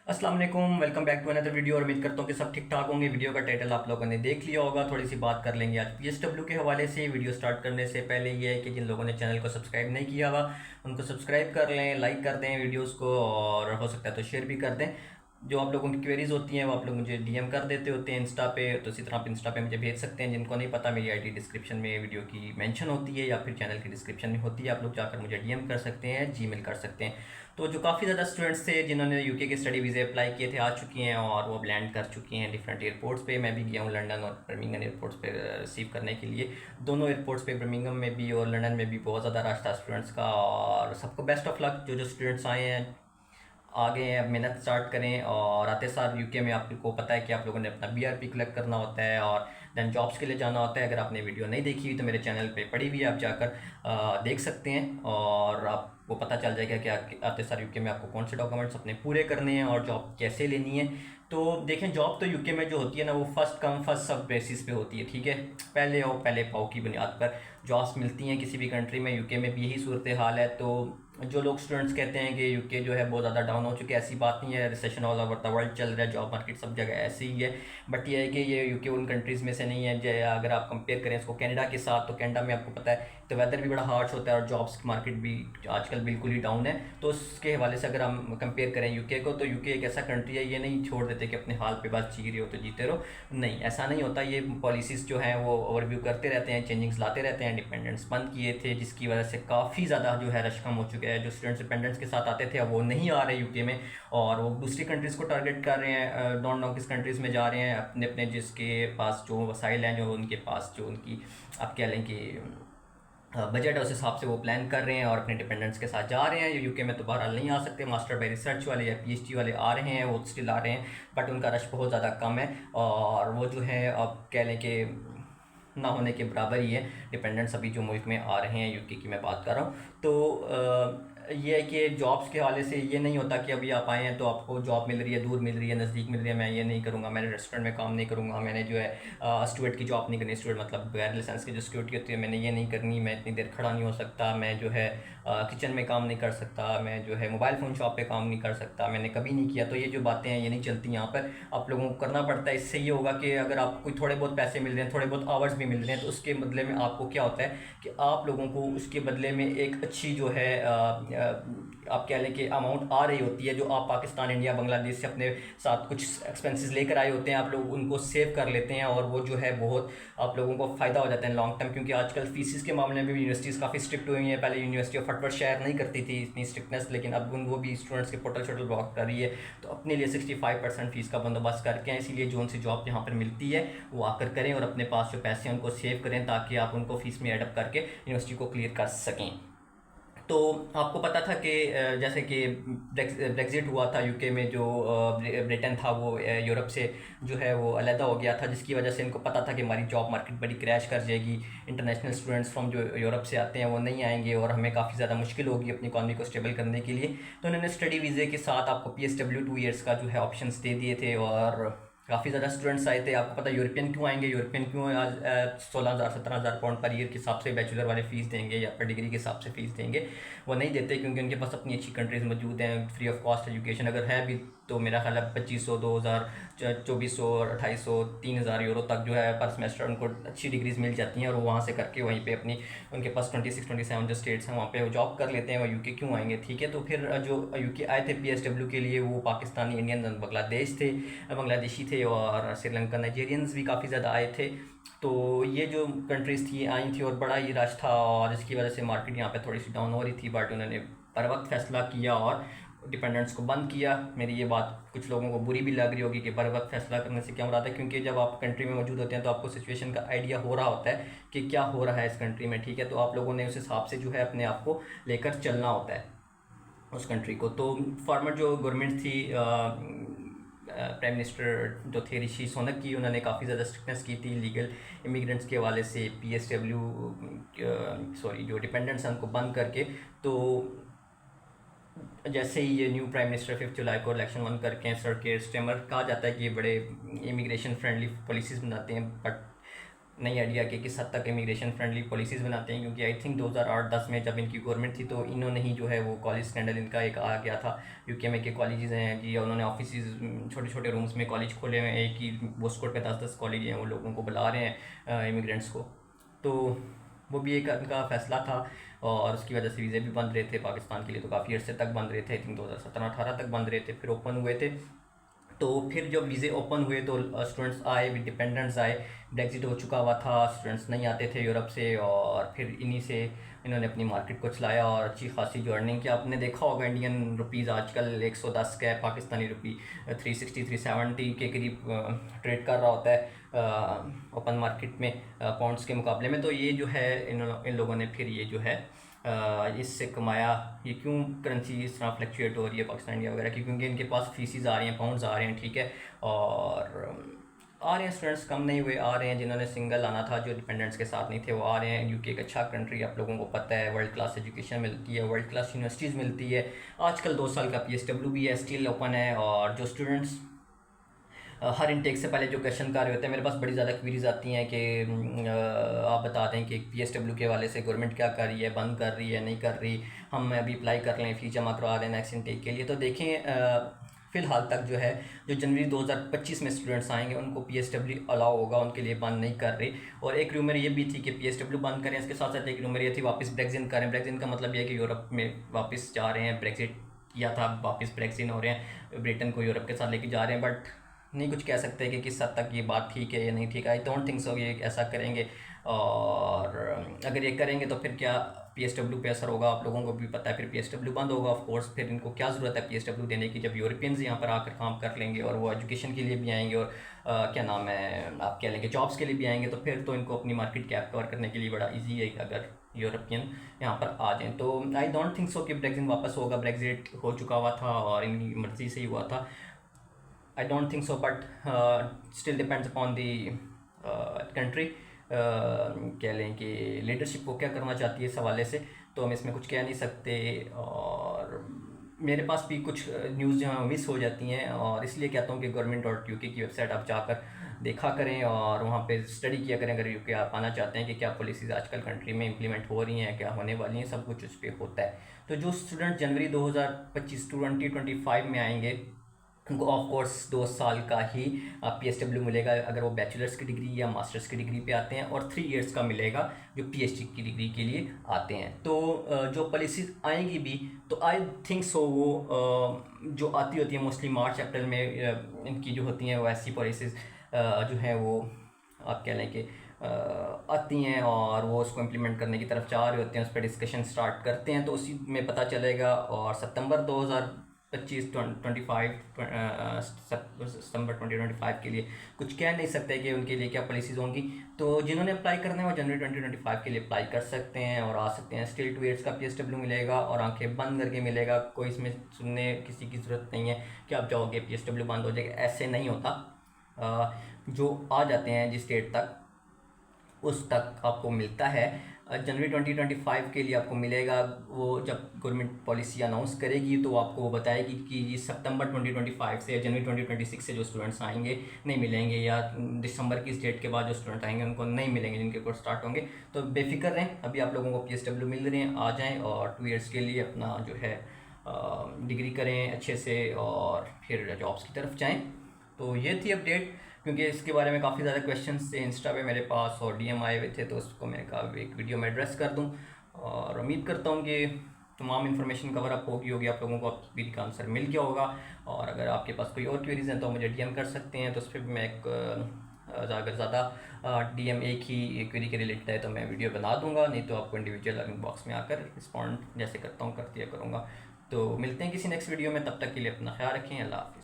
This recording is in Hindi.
अस्सलाम वालेकुम, welcome back to another video. और उम्मीद करता हूँ कि सब ठीक ठाक होंगे। वीडियो का टाइटल आप लोगों ने देख लिया होगा। थोड़ी सी बात कर लेंगे आज पीएसडब्ल्यू के हवाले से। वीडियो स्टार्ट करने से पहले ये है कि जिन लोगों ने चैनल को सब्सक्राइब नहीं किया हुआ उनको सब्सक्राइब कर लें, लाइक कर दें वीडियोज़ को, और हो सकता है तो शेयर भी कर दें। जो आप लोगों की क्वेरीज होती हैं वो आप लोग मुझे डीएम कर देते होते हैं इंस्टा पे, तो इसी तरह आप इंस्टा पे मुझे भेज सकते हैं। जिनको नहीं पता, मेरी आईडी डिस्क्रिप्शन में वीडियो की मेंशन होती है या फिर चैनल की डिस्क्रिप्शन में होती है। आप लोग जाकर मुझे डीएम कर सकते हैं, जीमेल कर सकते हैं। तो जो काफ़ी ज़्यादा स्टूडेंट्स थे जिन्होंने यूके के स्टडी वीज़े अप्लाई किए थे आ चुके हैं और वो लैंड कर चुके हैं डिफरेंट एयरपोर्ट्स पे। मैं भी गया हूँ लंदन और बर्मिंघम एयरपोर्ट्स पे रिसीव करने के लिए। दोनों एयरपोर्ट्स पे, बर्मिंघम में भी और लंदन में भी, बहुत ज़्यादा रश था स्टूडेंट्स का। और सबको बेस्ट ऑफ लक। जो जो स्टूडेंट्स आए हैं आगे अब मेहनत स्टार्ट करें। और आते साल यूके में आपको पता है कि आप लोगों ने अपना बीआरपी कलेक्ट करना होता है और दैन जॉब्स के लिए जाना होता है। अगर आपने वीडियो नहीं देखी हुई तो मेरे चैनल पे पड़ी हुई है, आप जाकर देख सकते हैं और आपको पता चल जाएगा कि आते साल यूके में आपको कौन से डॉक्यूमेंट्स अपने पूरे करने हैं और जॉब कैसे लेनी है। तो देखें, जॉब तो यूके में जो होती है ना, वो first come first serve basis पे होती है। ठीक है, पहले आओ पहले पाओ की बुनियाद पर जॉब्स मिलती हैं किसी भी कंट्री में। यूके में भी यही सूरत हाल है। तो जो लोग स्टूडेंट्स कहते हैं कि यूके जो है बहुत ज़्यादा डाउन हो चुके हैं, ऐसी बात नहीं है। Recession all over the world चल रहा है, जॉब मार्केट सब जगह ऐसे ही है। बट ये है कि ये यूके उन कंट्रीज़ में से नहीं है। जो अगर आप कंपेयर करें इसको कनाडा के साथ, तो कनाडा में आपको पता है तो वेदर भी बड़ा हार्श होता है और जॉब्स की मार्केट भी आजकल बिल्कुल ही डाउन है। तो उसके हवाले से अगर हम कंपेयर करें यूके को, तो यूके एक ऐसा कंट्री है, ये नहीं छोड़ देते कि अपने हाल पे बस जी रहे हो तो जीते रहो। नहीं, ऐसा नहीं होता। ये पॉलिसीज़ जो हैं वो ओवरव्यू करते रहते हैं, चेंजिंग्स लाते रहते हैं। डिपेंडेंट्स बंद किए थे जिसकी वजह से काफ़ी ज़्यादा जो है रश कम हो चुका है। जो स्टूडेंट्स डिपेंडेंट्स के साथ आते थे अब वो नहीं आ रहे यूके में, और वो दूसरी कंट्रीज़ को टारगेट कर रहे हैं। डोंट नो किस कंट्रीज़ में जा रहे हैं, अपने अपने जिसके पास जो वसाइल हैं, जो उनके पास जो उनकी आप कह लें कि बजट है, उस हिसाब से वो प्लान कर रहे हैं और अपने डिपेंडेंट्स के साथ जा रहे हैं। यूके में तो बहरहाल नहीं आ सकते। मास्टर बाय रिसर्च वाले या पीएचडी वाले आ रहे हैं, वो स्टिल आ रहे हैं, बट उनका रश बहुत ज़्यादा कम है। और वो जो है अब कह लें कि ना होने के बराबर ही है। डिपेंडेंट्स अभी जो मुल्क में आ रहे हैं, यूके की मैं बात कर रहा हूँ। तो ये है कि जॉब्स के हवाले से ये नहीं होता कि अभी आप आए हैं तो आपको जॉब मिल रही है, दूर मिल रही है, नज़दीक मिल रही है, मैं ये नहीं करूँगा, मैंने रेस्टोरेंट में काम नहीं करूँगा, मैंने जो है स्टूडेंट की जॉब नहीं करनी। स्टूडेंट मतलब गैर लाइसेंस की जो सिक्योरिटी होती है, मैंने ये नहीं करनी, मैं इतनी देर खड़ा नहीं हो सकता, मैं जो है किचन में काम नहीं कर सकता, मैं जो है मोबाइल फ़ोन शॉप पे काम नहीं कर सकता, मैंने कभी नहीं किया। तो ये जो बातें हैं ये नहीं चलती यहाँ पर। आप लोगों को करना पड़ता है। इससे ये होगा कि अगर आपको कोई थोड़े बहुत पैसे मिल रहे हैं, थोड़े बहुत आवर्स भी मिल रहे हैं, तो उसके बदले में आपको क्या होता है कि आप लोगों को उसके बदले में एक अच्छी जो है आप कह लें कि अमाउंट आ रही होती है, जो आप पाकिस्तान, इंडिया, बांग्लादेश से अपने साथ कुछ एक्सपेंसेस लेकर आए होते हैं। आप लोग उनको सेव कर लेते हैं और वो जो है बहुत आप लोगों को फ़ायदा हो जाता है लॉन्ग टर्म। क्योंकि आजकल फीसिस के मामले में भी यूनिवर्सिटीज़ काफ़ी स्ट्रिक्ट हुई हैं। पहले यूनिवर्सिटी ऑफ फटवर शेयर नहीं करती थी इतनी स्ट्रिक्टनेस, लेकिन अब वो भी स्टूडेंट्स के पोर्टल शोटल ब्लॉक कर रही है। तो अपने लिए 65% फ़ीस का बंदोबस्त करके हैं। इसीलिए जो उनसे जॉब यहाँ पर मिलती है वो आकर करें और अपने पास जो पैसे हैं उनको सेव करें, ताकि आप उनको फ़ीस में एडअप करके यूनिवर्सिटी को क्लियर कर सकें। तो आपको पता था कि जैसे कि ब्रेक्जिट हुआ था यूके में, जो ब्रिटेन था वो यूरोप से जो है वो अलहदा हो गया था, जिसकी वजह से इनको पता था कि हमारी जॉब मार्केट बड़ी क्रैश कर जाएगी। इंटरनेशनल स्टूडेंट्स फ्रॉम जो यूरोप से आते हैं वो नहीं आएंगे और हमें काफ़ी ज़्यादा मुश्किल होगी अपनी इकॉनमी को स्टेबल करने के लिए। तो उन्होंने स्टडी वीज़े के साथ आपको PSW 2 ईयर्स का जो है ऑप्शंस दे दिए थे और काफ़ी ज़्यादा स्टूडेंट्स आए थे। आपको पता यूरोपियन क्यों आएंगे, यूरोपियन क्यों आज 16,000 17,000 पाउंड पर ईयर के हिसाब से बैचलर वाले फ़ीस देंगे या पर डिग्री के हिसाब से फ़ीस देंगे। वो नहीं देते क्योंकि उनके पास अपनी अच्छी कंट्रीज़ मौजूद हैं, फ्री ऑफ कॉस्ट एजुकेशन अगर है भी तो मेरा ख्याल है 2500 2000 2400 2800 3000 यूरो तक जो है पर सेमेस्टर उनको अच्छी डिग्रीज मिल जाती हैं और वो वहाँ से करके वहीं पे अपनी उनके पास 26 27 जो स्टेट्स हैं वहाँ पे वो जॉब कर लेते हैं। वो यूके क्यों आएंगे, ठीक है। तो फिर जो यूके आए थे PSW के लिए, वो पाकिस्तानी, इंडियन, बांग्लादेश थे, बांग्लादेशी थे और श्रीलंका, नाइजीरियंस भी काफ़ी ज़्यादा आए थे। तो ये जो कंट्रीज़ थी आई थी और बड़ा ही रश था और इसकी वजह से मार्केट यहाँ पे थोड़ी सी डाउन हो रही थी। बट उन्होंने बर वक्त फैसला किया और डिपेंडेंट्स को बंद किया। मेरी ये बात कुछ लोगों को बुरी भी लग रही होगी कि बर वक्त फैसला करने से क्या हो रहा था, क्योंकि जब आप कंट्री में मौजूद होते हैं तो आपको सिचुएशन का आइडिया हो रहा होता है कि क्या हो रहा है इस कंट्री में, ठीक है। तो आप लोगों ने उस हिसाब से जो है अपने आप को लेकर चलना होता है उस कंट्री को। तो फॉर्मर जो गवर्नमेंट थी, प्राइम मिनिस्टर जो थे ऋषि सोनक की, उन्होंने काफ़ी ज़्यादा स्ट्रिक्टनेस की थी लीगल इमिग्रेंट्स के हवाले से। PSW सॉरी जो डिपेंडेंट्स हैं उनको बंद करके। तो जैसे ही ये न्यू प्राइम मिनिस्टर 5 जुलाई को इलेक्शन वन करके हैं, सर केयर स्टेमर, कहा जाता है कि ये बड़े इमिग्रेशन फ्रेंडली पॉलिसीज़ बनाते हैं, बट नई आइडिया कि किस हद तक इमिग्रेशन फ्रेंडली पॉलिसीज़ बनाते हैं, क्योंकि आई थिंक 2008-10 में जब इनकी गवर्नमेंट थी तो इन्होंने ही जो है वो कॉलेज स्कैंडल इनका एक आ गया था। यूके में के कॉलेजेस हैं जी, उन्होंने ऑफिस छोटे छोटे रूम्स में कॉलेज खोले हुए हैं, एक ही बोस्कोट पे 10-10 कॉलेज हैं, वो लोगों को बुला रहे हैं इमिग्रेंट्स को। तो वो भी एक उनका फ़ैसला था और उसकी वजह से वीज़े भी बंद रहे थे पाकिस्तान के लिए, तो काफ़ी अर्से तक बंद रहे थे, आई थिंक 2017-18 तक बंद रहे थे, फिर ओपन हुए थे। तो फिर जब वीज़े ओपन हुए तो स्टूडेंट्स आए, विद डिपेंडेंट्स आए, ब्रेक्सिट हो चुका हुआ था, स्टूडेंट्स नहीं आते थे यूरोप से, और फिर इन्हीं से इन्होंने अपनी मार्केट को चलाया और अच्छी खासी जो अर्निंग किया। आपने देखा होगा इंडियन रुपीज़ आजकल 110 का है, पाकिस्तानी रुपी 360-370 के करीब ट्रेड कर रहा होता है ओपन मार्केट में पाउंड्स के मुकाबले में। तो ये जो है इन लोगों ने फिर ये जो है इससे कमाया। ये क्यों करेंसी इस तरह फ्लक्चुएट हो रही है पाकिस्तान इंडिया वगैरह की, क्योंकि इनके पास फीसिस आ रही हैं, पाउंड्स आ रहे हैं, ठीक है, और आ रहे हैं स्टूडेंट्स, कम नहीं हुए, आ रहे हैं। जिन्होंने सिंगल आना था, जो डिपेंडेंट्स के साथ नहीं थे, वो आ रहे हैं। यूके एक अच्छा कंट्री, आप लोगों को पता है, वर्ल्ड क्लास एजुकेशन मिलती है, वर्ल्ड क्लास यूनिवर्सिटीज़ मिलती है। आजकल 2 साल का PSW भी है, स्टिल ओपन है। और जो स्टूडेंट्स हर इनटेक से पहले जो क्वेश्चन कर रहे होते हैं, मेरे पास बड़ी ज़्यादा क्वीरीज आती हैं कि आप बता दें कि PSW के वाले से गवर्नमेंट क्या कर रही है, बंद कर रही है, नहीं कर रही, हम अभी अप्लाई कर लें, फ़ीस जमा करवा दें नेक्स्ट इनटेक के लिए। तो देखें फ़िलहाल तक जो है, जो जनवरी 2025 में स्टूडेंट्स आएंगे उनको PSW अलाउ होगा, उनके लिए बंद नहीं कर रही। और एक रूमर ये भी थी कि PSW बंद करें, इसके साथ साथ एक रूमर ये थी वापस ब्रेक्जिट करें। ब्रेक्जिट का मतलब ये है कि यूरोप में वापस जा रहे हैं, ब्रेक्जिट किया था, वापस ब्रेक्जिट हो रहे हैं, ब्रिटेन को यूरोप के साथ लेके जा रहे हैं। बट नहीं कुछ कह सकते कि किस हद तक ये बात ठीक है या नहीं ठीक है। आई डोंट थिंक सो ये ऐसा करेंगे, और अगर ये करेंगे तो फिर क्या PSW पे असर होगा, आप लोगों को भी पता है। फिर PSW बंद होगा ऑफ कोर्स, फिर इनको क्या ज़रूरत है PSW देने की, जब यूरोपियंस यहाँ पर आकर काम कर लेंगे और वो एजुकेशन के लिए भी आएंगे और क्या नाम है, आप कह लेंगे जॉब्स के लिए भी आएंगे, तो फिर तो इनको अपनी मार्केट कैप कवर करने के लिए बड़ा ईजी है अगर यूरोपियन यहाँ पर आ जाएँ। तो आई डोंट थिंक सो कि ब्रेक्जिट वापस होगा। ब्रेक्जिट हो चुका हुआ था और इनकी मर्ज़ी से ही हुआ था। I don't think so, but still depends upon the country। कह लें कि लीडरशिप को क्या करना चाहती है इस हवाले से, तो हम इसमें कुछ कह नहीं सकते। और मेरे पास भी कुछ न्यूज़ जहाँ मिस हो जाती हैं, और इसलिए कहता हूँ कि government.uk की वेबसाइट आप जाकर देखा करें और वहाँ पे स्टडी किया करें। अगर यूके आप आना चाहते हैं कि क्या पॉलिसीज़ आजकल कंट्री में इम्प्लीमेंट हो रही हैं, क्या होने वाली हैं, सब कुछ उस पर होता है। तो जो स्टूडेंट जनवरी 2025 में आएंगे उनको ऑफ कोर्स 2 साल का ही PSW मिलेगा अगर वो बैचलर्स की डिग्री या मास्टर्स की डिग्री पे आते हैं, और 3 इयर्स का मिलेगा जो PhD की डिग्री के लिए आते हैं। तो जो पॉलिसीज आएंगी भी, तो आई थिंक सो वो जो आती होती है मोस्टली मार्च अप्रैल में इनकी जो होती हैं, वो ऐसी पॉलिसीज़ जो हैं वो आप कह लें कि आती हैं और वो उसको इम्प्लीमेंट करने की तरफ चाह रहे होते हैं, उस पर डिस्कशन स्टार्ट करते हैं, तो उसी में पता चलेगा। और सितंबर 2025 के लिए कुछ कह नहीं सकते कि उनके लिए क्या पॉलिसीज़ होंगी। तो जिन्होंने अप्लाई करना है वो जनवरी 2025 के लिए अप्लाई कर सकते हैं और आ सकते हैं। स्टिल 2 इयर्स का PSW मिलेगा और आंखें बंद करके मिलेगा। कोई इसमें सुनने किसी की ज़रूरत नहीं है कि आप जाओगे PSW बंद हो जाएगा, ऐसे नहीं होता। जो आ जाते हैं जिस डेट तक, उस तक आपको मिलता है। जनवरी 2025 के लिए आपको मिलेगा। वो जब गवर्नमेंट पॉलिसी अनाउंस करेगी तो आपको वो बताएगी कि सितंबर 2025 से या जनवरी 2026 से जो स्टूडेंट्स आएंगे नहीं मिलेंगे, या दिसंबर की इस डेट के बाद जो स्टूडेंट आएंगे उनको नहीं मिलेंगे जिनके कोर्स स्टार्ट होंगे। तो बेफिक्र रहें, अभी आप लोगों को PSW मिल रहे हैं, आ जाएँ और 2 इयर्स के लिए अपना जो है डिग्री करें अच्छे से और फिर जॉब्स की तरफ जाएँ। तो ये थी अपडेट, क्योंकि इसके बारे में काफ़ी ज़्यादा क्वेश्चंस थे इंस्टा पे मेरे पास और DM आए हुए थे, तो उसको मैंने कहा एक वीडियो में एड्रेस कर दूं। और उम्मीद करता हूं कि तमाम इन्फॉर्मेशन कवर अप होगी आप लोगों को, आप क्वेरी का आंसर मिल गया होगा। और अगर आपके पास कोई और क्वेरीज हैं तो मुझे DM कर सकते हैं, तो उस पर भी मैं एक अगर ज़्यादा DM एक ही क्वेरी के रिलेटेड है तो मैं वीडियो बना दूंगा, नहीं तो आपको इंडिविजुअल इनबॉक्स में आकर रिस्पॉन्ड जैसे करता हूँ कर दिया करूँगा। तो मिलते हैं किसी नेक्स्ट वीडियो में, तब तक के लिए अपना ख्याल रखें। अल्लाह हाफ़िज़।